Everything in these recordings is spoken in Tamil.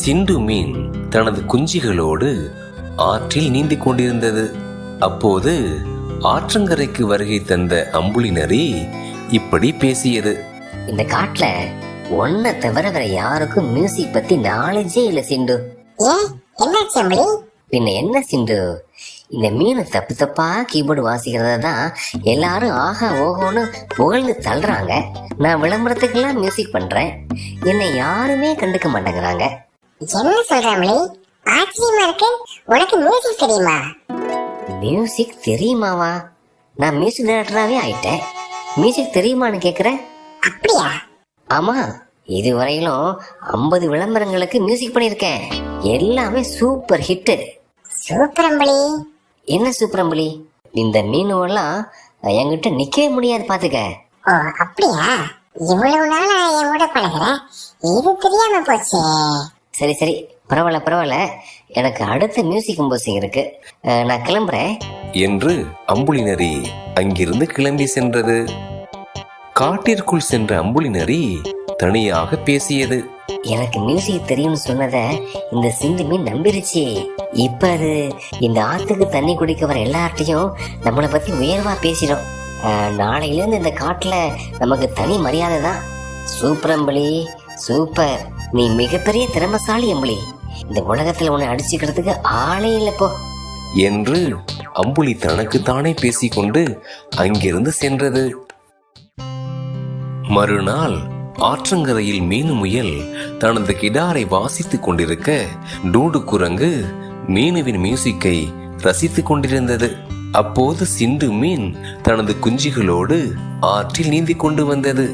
சிண்டு மீன் தனது குஞ்சுகளோடு ஆற்றில் நீந்தி கொண்டிருந்தது. அப்போது ஆற்றங்கரைக்கு வருகை தந்த அம்புலி நரி இப்படி பேசியது. இந்த காட்டுல ஒன்ன தவிர வேற யாருக்கும் மியூசிக் பத்தி நாலேஜே இல்ல சிண்டு. பின்ன என்ன சிண்டு, இந்த மீன் தப்பு தப்பா கீபோர்டு வாசிக்கிறத தான் எல்லாரும் ஆஹா ஓஹோன்னு புகழ்ந்து தள்ளுறாங்க. நான் விளம்பரத்துக்கெல்லாம் மியூசிக் பண்றேன், என்னை யாருமே கண்டுக்க மாட்டேங்கிறாங்க. என்ன சொல்றாமலே, ஆச்சரியமா இருக்கு. உனக்கு மியூசிக் தெரியுமா? மியூசிக் தெரியுமாவா? நான் மியூசிக் டைரக்டராகவே ஆயிட்டேன். மியூசிக் தெரியுமான்னு கேக்குறேன். அப்படியா? ஆமா, இதுவரையிலும் 50 விளம்பரங்களுக்கு மியூசிக் பண்ணியிருக்கேன். எல்லாமே சூப்பர் ஹிட். சூப்பர் அம்பளி. என்ன சூப்பர் அம்பளி? இந்த மீனுவெல்லாம் என்கிட்ட நிக்கவே முடியாது பாத்துக்க. ஓ அப்படியா? இவ்வளவு நாளா என் கூட பழகுற, இது தெரியாம போச்சு. சரி சரி, பரவாயில்ல, எனக்கு அடுத்த மியூசிக் கம்போசிங் இருக்கு, நான் கிளம்புறேன் என்று அம்புலி நரி அங்கிருந்து கிளம்பி சென்றது. காட்டிற்குள் சென்ற அம்புலி நரி தனியாக பேசியது. எனக்கு மியூசிக் தெரியும்னு சொன்னத இந்த சிந்து மீன் நம்பிருச்சு. இப்ப அது இந்த ஆத்துக்கு தண்ணி குடிக்க வர எல்லார்ட்டையும் நம்மளை பத்தி உயர்வா பேசிடும். நாளையில இருந்து இந்த காட்டுல நமக்கு தனி மரியாதை தான். Super Ambali, super. நீ மிகப்பெரிய திறமசாலி அம்பளி. இந்த உலகத்துல உன்னை அடிச்சுக்கிறதுக்கு ஆளே இல்லப்போ என்று அம்புலி தனக்கு தானே பேசிக்கொண்டு அங்கிருந்து சென்றது. மறுநாள் ஆற்றங்கரையில் மீனு முயல் தனது கிடாரை வாசித்துக் கொண்டிருக்க டூடு குரங்கு மீனுவின் மியூசிக்கை ரசித்துக் கொண்டிருந்தது. அப்போது சிண்டு மீன் தனது குஞ்சுகளோடு ஆற்றில் நீந்தி கொண்டு வந்தது.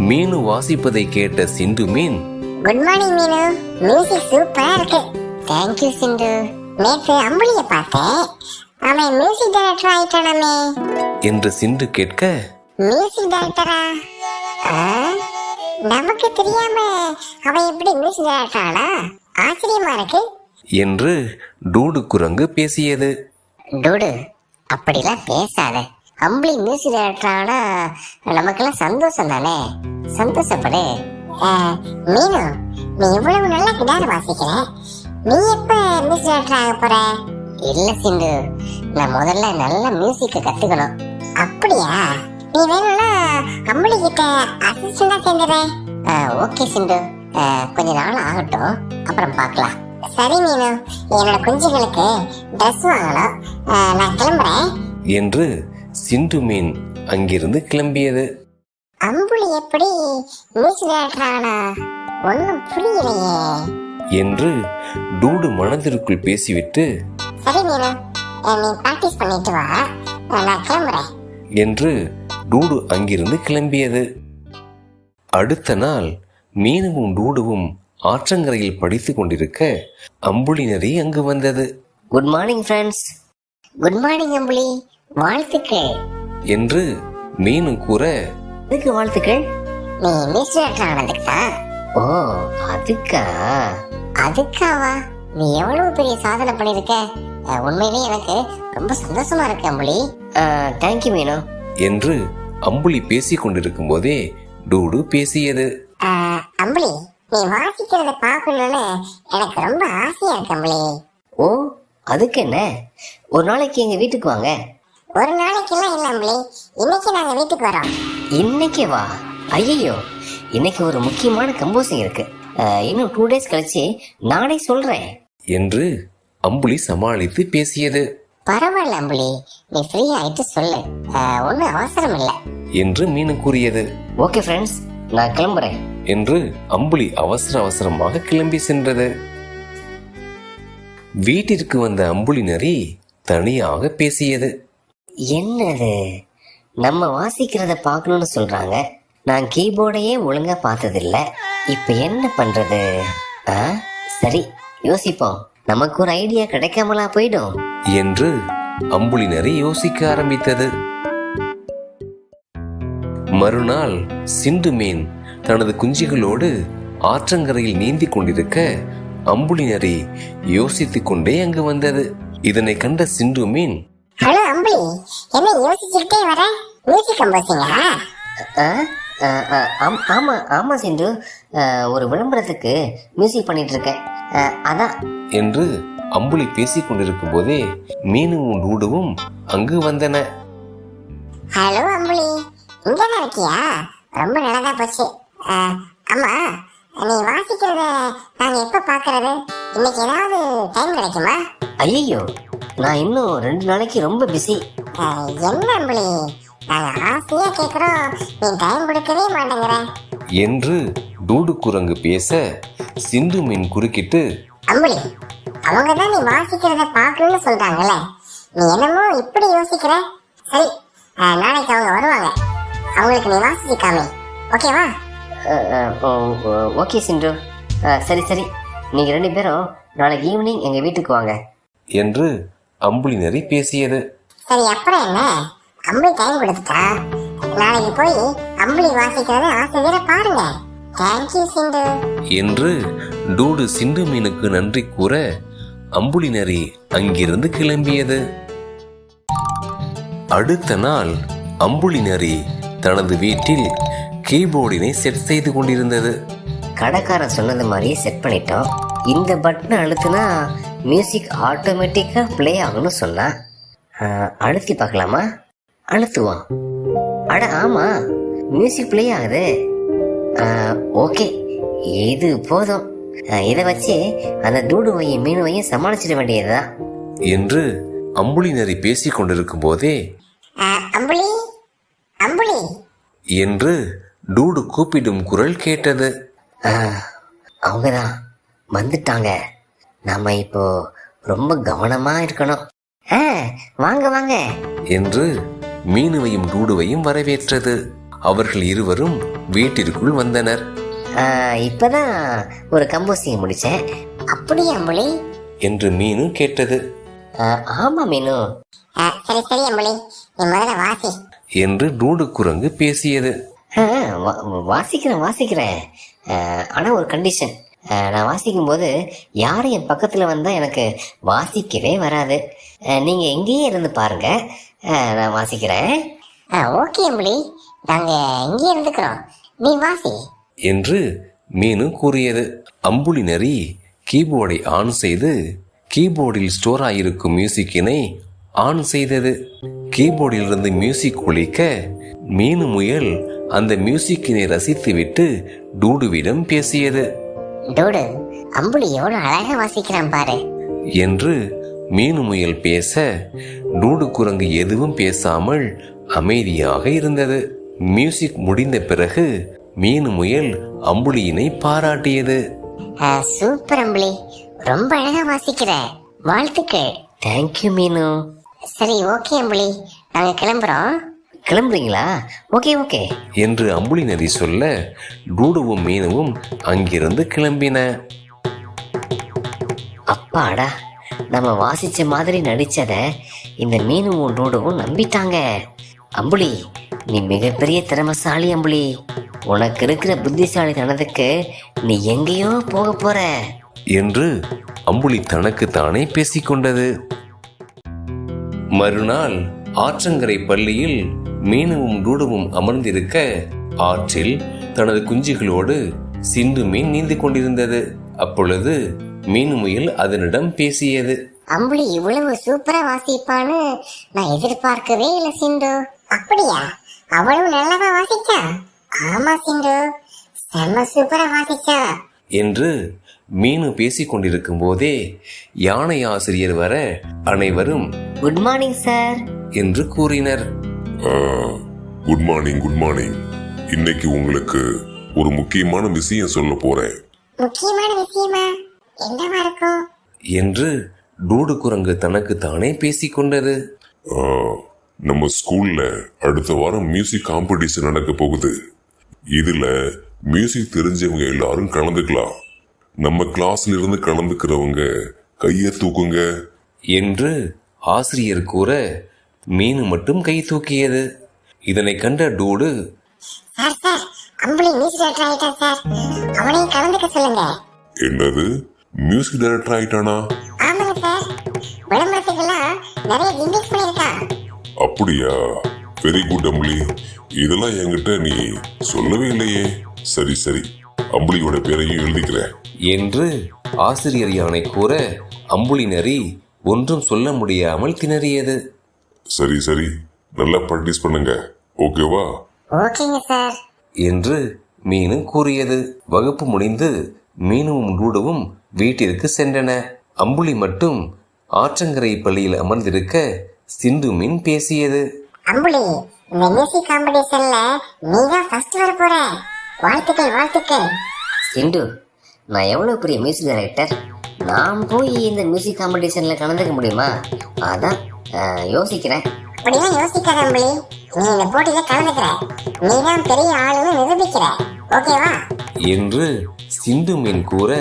மீனு வாசிப்பதை கேட்ட சிண்டு மீன், குட் மார்னிங் மீனு, மியூசிக் சூப்பரா இருக்கு. தேங்க் யூ சிண்டு. நேத்து அம்புலிய பார்த்தேன், அவன் மியூசிக் டைரக்டர் ஆயிட்டானே என்று சிண்டு கேட்க, மியூசிக் டைரக்டரா? நமக்கு தெரியாம அவன் எப்படி மியூசிக் டைரக்டர் ஆனா? ஆச்சரியமா இருக்கு என்று டூடு குரங்கு பேசியது. டூடு, அப்படிலாம் பேசாத. அம்புலி மியூசிக் டைரக்டர் ஆனா நமக்கெல்லாம் சந்தோஷம் தானே, சந்தோஷப்படு. மீனு, நீ இவ்வளவு நல்லா கிட்டார் வாசிக்கிற, நீ எப்ப மியூசிக் டைரக்டர் ஆக போற? இல்ல சிண்டு, நான் முதல்ல நல்ல மியூசிக்க கத்துக்கணும். அப்படியா? நீ வேணும்னா அம்புலி கிட்ட அசிஸ்டண்டா சேர்ந்துறேன். ஓகே சிண்டு, கொஞ்ச நாள் ஆகட்டும், அப்புறம் பார்க்கலாம். சரி மீனு, என்னோட குஞ்சுகளுக்கு ட்ரெஸ் வாங்கணும், நான் கிளம்புறேன் என்று சிண்டு மீன் அங்கிருந்து கிளம்பியது. அம்புலி எப்படி மியூசிக் டைரக்டர் ஆனா ஒன்னும் புரியலையே என்று டூடு மனதிற்குள் பேசிவிட்டு, சரி மீனு, நீ பிராக்டிஸ் பண்ணிட்டு வா, நான் கிளம்புறேன் என்று டூடு அங்கிருந்து கிளம்பியது. அடுத்த நாள் மீனுவும் டூடுவும் ஆற்றங்கரையில் படித்துக் கொண்டிருக்க அம்புலி நரி அங்கு வந்தது. Good morning friends. Good morning Ambuli, வாழ்த்துக்கள் என்று மீனு கூற, அதுக்கு வாழ்த்துக்கள்? நீ மியூசிக் டைரக்டர் ஆனதுக்கு தான். ஓ அதுக்கா? அதுக்காவா? நீ எவ்வளவு பெரிய சாதனை பண்ணிருக்க, உண்மையிலே எனக்கு ரொம்ப சந்தோஷமா இருக்கு அம்புலி. தேங்க்யூ மீனு என்று அம்புலி பேசிக் கொண்டிருக்கும் போதே டூடு பேசியது. அம்புலி, நீ வாசிக்கிறத பார்க்கணும்னு எனக்கு ரொம்ப ஆசையா இருக்கு அம்புலி. ஓ அதுக்கு என்ன, ஒரு நாளைக்கு எங்க வீட்டுக்கு வாங்க. ஒரு நாளைக்கு எல்லாம் இல்ல அம்புலி, இன்னைக்கு நாங்க வீட்டுக்கு வரோம். இன்னைக்கு வா? ஐயோ, இன்னைக்கு ஒரு முக்கியமான கம்போசிங் இருக்கு, இன்னும் 2 days கழிச்சு நானே சொல்றேன் என்று அம்புலி சமாளித்து பேசியது. பரவாயில்ல அம்புலி, நீ ஃப்ரீ ஆயிட்டு சொல்லு, ஒன்னும் அவசரம் இல்ல என்று மீனு கூறியது. ஓகே ஃப்ரெண்ட்ஸ், நான் கிளம்புறேன் என்று அம்புலி அவசரமாக கிளம்பி சென்றது. வீட்டிற்கு வந்த அம்புலி நரி தனியாக பேசியது. என்னது, நம்ம வாசிக்கிறத பார்க்கணும்னு சொல்றாங்க, நான் கீபோர்டையே ஒழுங்கா பார்த்ததில்ல, இப்ப என்ன பண்றது? சரி யோசிப்போம், நமக்கு ஒரு ஐடியா கிடைக்காமலா போயிடும் என்று அம்புலி நரி யோசிக்க ஆரம்பித்தது. மறுநாள் சிண்டு மீன் தனது குஞ்சுகளோடு ஆற்றங்கரையில் நீந்தி கொண்டிருக்க அம்புலி நரி யோசித்துக் கொண்டே அங்கு வந்தது. இதனை கண்ட சிண்டு மீன், ஹலோ அம்புலி, என்ன யோசிச்சுக்கிட்டே வர? மியூசிக் கம்போசிங்கா? ஆமாம் சிண்டு, ஒரு விளம்பரத்துக்கு மியூசிக் பண்ணிட்டு இருக்கேன், அதான். என்று அம்புலி பேசிக் கொண்டிருக்கும் போதே மீனுவும் டூடுவும் அங்கு வந்தன. ஹலோ அம்புலி, இங்கதான் இருக்கியா? ரொம்ப நல்லதா போச்சு. ஆமா, நீ வாசிக்கிறத நாங்க எப்ப பாக்குறது? இன்னைக்கு ஏதாவது டைம் கிடைக்குமா? ஐயோ, நான் இன்னும் 2 நாளைக்கு ரொம்ப பிஸி. என்ன அம்புலி, நாங்க ஆசையா கேக்குறோம், நீ டைம் கொடுக்கவே மாட்டேங்கிற என்று டூடு குரங்கு பேச சிந்து மீன் குறுக்கிட்டு, அம்புலி, அவங்க தான் நீ வாசிக்கிறத பாக்கணும்னு சொல்றாங்கல்ல, நீ என்னமோ இப்படி யோசிக்கிற? சரி, நாளைக்கு அவங்க வருவாங்க, அவங்களுக்கு நீ வாசிக்காமே, ஓகேவா? ஓகே சிண்டு, சரி சரி, நீங்கள் 2 பேரும் நாளைக்கு ஈவினிங் எங்கள் வீட்டுக்கு வாங்க என்று அம்புலி நரி பேசியது. சரி, அப்புறம் என்ன, அம்புலி டைம் கொடுத்துட்டா, நாளைக்கு போய் அம்புலி வாசிக்கிறத ஆசிரியரை பாருங்க. தேங்க்யூ சிண்டு என்று டூடு சிண்டு மீனுக்கு நன்றி கூற அம்புலி நரி அங்கிருந்து கிளம்பியது. அடுத்த நாள் அம்புலி நரி தனது வீட்டில் கீபோர்டினை செட் செய்து கொண்டிருந்தது. கடைக்காரன் சொன்னது மாதிரியே செட் பண்ணிட்டோம். இந்த பட்டனை அழுத்துனா மியூசிக் ஆட்டோமேட்டிக்காக ப்ளே ஆகும்னு சொன்னா, அழுத்தி பார்க்கலாமா? அழுத்துவோம். அட ஆமாம், மியூசிக் ப்ளே ஆகுது. ஓகே, இது போதும். இதை வச்சு அந்த டூடுவையும் மீனுவையும் சமாளிச்சிட வேண்டியதுதான் என்று அம்புலி நரி பேசிக் கொண்டிருக்கும் போதே அம்புலி அம்புலி என்று டூடு கூப்பிடும் குரல் கேட்டது. அவங்கதான் வந்துட்டாங்க. நாம இப்போ ரொம்ப கவனமா இருக்கணும். வாங்க வாங்க என்று மீனுவையும் டூடுவையும் வரவேற்றது. அவர்கள் இருவரும் வீட்டிற்குள் வந்தனர். இப்பதான் ஒரு கம்போசிங் முடிச்சேன். அப்படியே அம்புலி என்று மீனு கேட்டது. ஆமா மீனு. சரி சரி அம்புலி, நீ முதல்ல வாசி என்று டூடு குரங்கு பேசியது. வாசிக்கிறேன். ஆனா ஒரு கண்டிஷன், நான் வாசிக்கும் போது யாரும் என் பக்கத்துல வந்தா எனக்கு வாசிக்கவே வராது. நீங்க எங்கேயே இருந்து பாருங்க, நான் வாசிக்கிறேன். ஓகே அம்புலி, நாங்க எங்கே இருந்துக்கிறோம், நீ வாசி என்று மீனு கூறியது. அம்புலி நரி கீபோர்டை ஆன் செய்து கீபோர்டில் ஸ்டோர் ஆயிருக்கும் மியூசிக்கினை ஆன் செய்தது. கீபோர்டில் இருந்து மியூசிக் ஒலிக்க மீனு முயல் அந்த மியூசிக்கினை ரசித்துவிட்டு டூடுவிடம் பேசியது. டூடு, அம்புலி எவ்வளவு அழகா வாசிக்கிறான் பாரு என்று மீனு முயல் பேச டூடு குரங்கு எதுவும் பேசாமல் அமைதியாக இருந்தது. மியூசிக் முடிந்த பிறகு மீனு முயல் அம்புலியினை பாராட்டியது. சூப்பர் அம்புலி, ரொம்ப அழகா வாசிக்கிற, வாழ்த்துக்கள். தேங்க்யூ மீனு. சரி ஓகே அம்புலி, நாங்க கிளம்புறோம். கிளம்புறீங்களா? ஓகே ஓகே என்று அம்புலி நரி சொல்ல டூடுவும் மீனுவும் அங்கிருந்து கிளம்பின. அப்பாடா, நம்ம வாசிச்ச மாதிரி நடிச்சத இந்த மீனுவும் டூடுவும் நம்பிட்டாங்க. அம்புலி, நீ மிகப்பெரிய திறமைசாலி அம்புலி. உனக்கு இருக்கிற புத்திசாலித்தனத்துக்கு நீ எங்கேயோ போக போற என்று அம்புலி தனக்கு தானே பேசிக்கொண்டது. மறுநாள் ஆற்றங்கரை பள்ளியில் மீனுவும் டூடுவும் அமர்ந்திருக்க ஆற்றில் தனது குஞ்சுகளோடு சிண்டு மீன் நீந்து கொண்டிருந்தது. அப்பொழுது மீனு முயல் அதனிடம் பேசியது. அம்புலி இவ்வளவு சூப்பரா வாசிப்பான்னு நான் எதிர்பார்க்கவே இல்லை சிண்டு. அப்படியா? அவ்வளவு நல்லவா வாசிச்சா? ஆமா சிண்டு, செம்ம சூப்பரா வாசிச்சா என்று மீனு பேசிக் கொண்டிருக்கும் போதே யானை ஆசிரியர் வர அனைவரும் குட் மார்னிங் சார் என்று கூறினர். Good morning, good morning. இன்னைக்கு உங்களுக்கு ஒரு முக்கியமான விஷயம் சொல்ல போறேன். முக்கியமான விஷயமா? என்னவா இருக்கும்? என்று டூடு குரங்கு தனக்கு தானே பேசிக்கொண்டது. நம்ம ஸ்கூல்ல அடுத்த வாரம் மியூசிக் காம்படிஷன் நடக்க போகுது. இதுல மியூசிக் தெரிஞ்சவங்க எல்லாரும் கலந்துக்கலாம். நம்ம கிளாஸ்ல இருந்து கலந்துக்கிறவங்க கைய தூக்குங்க என்று ஆசிரியர் கூற மீனு மட்டும் கை தூக்கியது. இதனை கண்ட டூடு, சார் சார், அம்புலி மியூசிக் டைரக்டர் ஆயிட்டா சார், அவனையும் கலந்துக்க சொல்லுங்க. என்னது, மியூசிக் டைரக்டர் ஆயிட்டானா? ஆமாங்க சார், விளம்பரத்துக்கெல்லாம் நிறைய இன்வெஸ்ட் பண்ணிருக்கான். அப்படியா? வெரி குட் அம்புலி. இதெல்லாம் என்கிட்ட நீ சொல்லவே இல்லையே. சரி சரி, அம்புலியோட பேரையும் எழுதிக்கிறேன் என்று ஆசிரியர் யானை கூற அம்புலி நரி ஒன்றும் சொல்ல முடியாமல் திணறியது. சரி சரி, நல்லா ப்ராக்டிஸ் பண்ணுங்க, ஓகேவா? ஓகேங்க சார். என்று மீனு கூறியது. வகுப்பு முடிந்து மீனுவும் டூடுவும் வீட்டிற்கு சென்றன. அம்புலி மட்டும் ஆற்றங்கரை பள்ளியில் அமர்ந்திருக்க சிந்து மீன் பேசியது. அம்புலி, இந்த மியூசிக் காம்படிஷன்ல நீ தான் ஃபர்ஸ்ட் வர போற. வாழ்த்துக்கள் வாழ்த்துக்கள். சிண்டு, நான் எவ்வளவு பெரிய மியூசிக் டைரக்டர், நான் போய் இந்த மியூசிக் காம்படிஷன்ல கலந்துக்க முடியுமா? அதான் யோசிக்கிறேன். அப்படிலாம் யோசிக்காத அம்புலி, நீ இந்த போட்டியில கலந்துக்கிற, நீ தான் பெரிய ஆளுன்னு நிரூபிக்கிற, ஓகேவா? என்று சிந்து மீன் கூற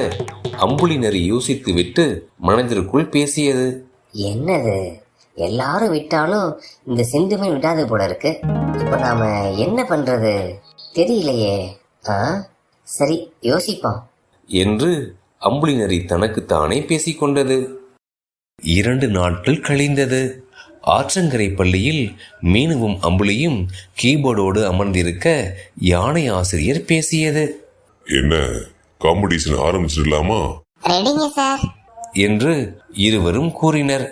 அம்புலி நரி யோசித்து விட்டு மனதிற்குள் பேசியது. என்னது, எல்லாரும் விட்டாலும் இந்த சிந்து மீன் விடாது போல இருக்கு. இப்ப நாம என்ன பண்றது தெரியலையே. சரி, யோசிப்போம் என்று அம்புலி நரி தனக்குத்தானே பேசிக்கொண்டது. 2 நாட்கள் கழிந்தது. ஆற்றங்கரை பள்ளியில் மீனுவும் அம்புலியும் கீபோர்டோடு அமர்ந்திருக்க யானை ஆசிரியர் பேசியது. என்ன, காம்படிஷன் ஆரம்பிச்சிடலாமா? ரெடிங்க சார் என்று இருவரும் கூறினர்.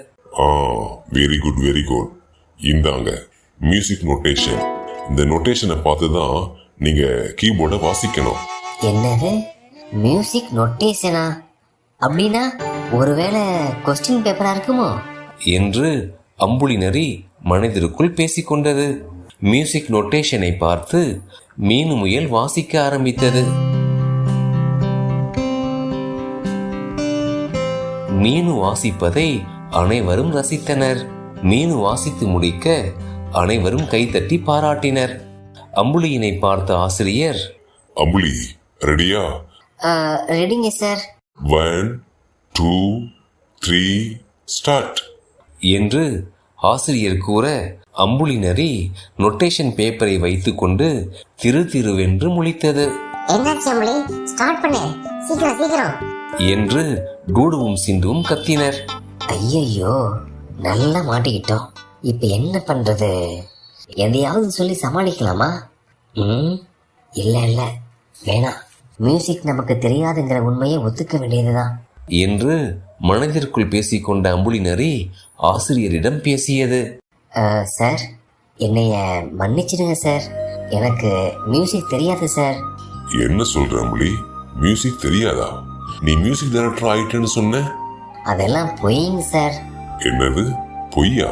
Very good very good. இந்தாங்க மியூசிக் நோட்டேஷன். இந்த நோட்டேஷனை பார்த்து தான் நீங்க கீபோர்டை வாசிக்கணும். என்னது, மியூசிக் நொட்டேஷனா? அப்படின்னா ஒருவேளை கொஸ்டின் பேப்பரா இருக்குமோ? என்று அம்புலி நரி மனதிற்குள் பேசிக்கொண்டது. மியூசிக் நோட்டேஷனை பார்த்து மீனு முயல் வாசிக்க ஆரம்பித்தது. மீனு வாசிப்பதை அனைவரும் ரசித்தனர். மீனு வாசித்து முடிக்க அனைவரும் கைத்தட்டி பாராட்டினர். அம்புலியினை பார்த்த ஆசிரியர், அம்புலி ரெடியா? ரெடிங்க சார். 1 2 3 ஸ்டார்ட் என்று ஆசிரியர் கூற அம்புலி நரி நொட்டேஷன் பேப்பரை வைத்துக்கொண்டு திருவென்று முழித்தது. என்னாச்சு அம்புலி, ஸ்டார்ட் பண்ணு, சீக்கிரம் சீக்கிரம் என்று டூடுவும் சிந்துவும் கத்தினர். ஐயையோ, நல்லா மாட்டிக்கிட்டோம். இப்ப என்ன பண்றது? எதையாவது சொல்லி சமாளிக்கலாமா? இல்ல இல்ல, வேணாம். மியூசிக் நமக்கு தெரியாதுங்கிற உண்மையை ஒத்துக்க வேண்டியதுதான் என்று மனதிற்குள் பேசிக்கொண்ட அம்புலி நரி ஆசிரியரிடம் பேசியது. சார், என்னைய மன்னிச்சிடுங்க சார், எனக்கு மியூசிக் தெரியாது சார். என்ன சொல்ற அம்புலி, மியூசிக் தெரியாதா? நீ மியூசிக் டைரக்டர் ஆயிட்டேன்னு சொன்ன. அதெல்லாம் பொய்ங்க சார். என்னது, பொய்யா?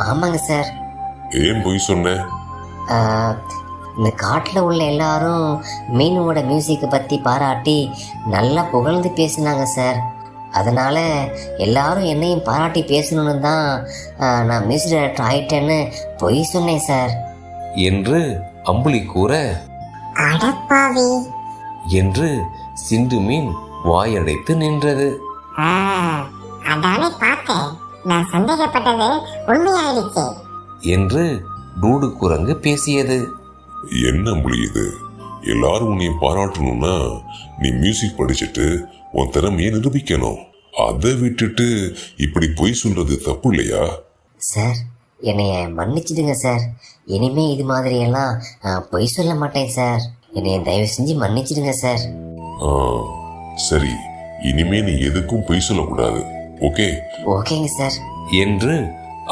ஆமாங்க சார். ஏன் பொய் சொன்ன? இந்த காட்டில் உள்ள எல்லாரும் மீனுவோட மியூசிக்கை பற்றி பாராட்டி நல்லா புகழ்ந்து பேசினாங்க சார். அதனால எல்லாரும் என்னையும் பாராட்டி பேசணும்னு தான் நான் மியூசிக் டைரக்டர் ஆயிட்டேன்னு பொய் சொன்னேன் சார். என்று அம்புலி கூற, அடப்பாவி என்று சிந்து மீன் வாயடைத்து நின்றது. அதானே பார்த்தேன், நான் சந்தேகப்பட்டது உண்மையாயிடுச்சு என்று டூடு குரங்கு பேசியது. என்ன அம்புலி இது, எல்லாரும் உன்னை பாராட்டணும்னா நீ மியூசிக் படிச்சுட்டு உன் திறமையை நிரூபிக்கணும். அதை விட்டுட்டு இப்படி பொய் சொல்றது தப்பு இல்லையா? சார், என்னைய மன்னிச்சிடுங்க சார். இனிமே இது மாதிரி எல்லாம் பொய் சொல்ல மாட்டேன் சார். என்னைய தயவு செஞ்சு மன்னிச்சிடுங்க சார். சரி, இனிமே நீ எதுக்கும் பொய் சொல்லக்கூடாது, ஓகே? ஓகேங்க சார். என்று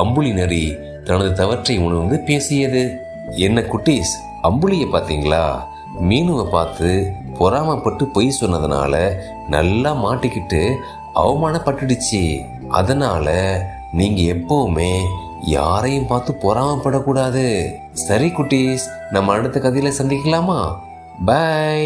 அம்புலி நரி தனது தவற்றை உணர்ந்து பேசியது. என்ன குட்டீஸ், அம்புலிய பாத்தீங்களா? மீனுவை பார்த்து பொறாமப்பட்டு பொய் சொன்னதுனால நல்லா மாட்டிக்கிட்டு அவமானப்பட்டுடுச்சு. அதனால நீங்க எப்பவுமே யாரையும் பார்த்து பொறாமப்படக்கூடாது. சரி குட்டீஸ், நம்ம அடுத்த கதையில சந்திக்கலாமா? பை.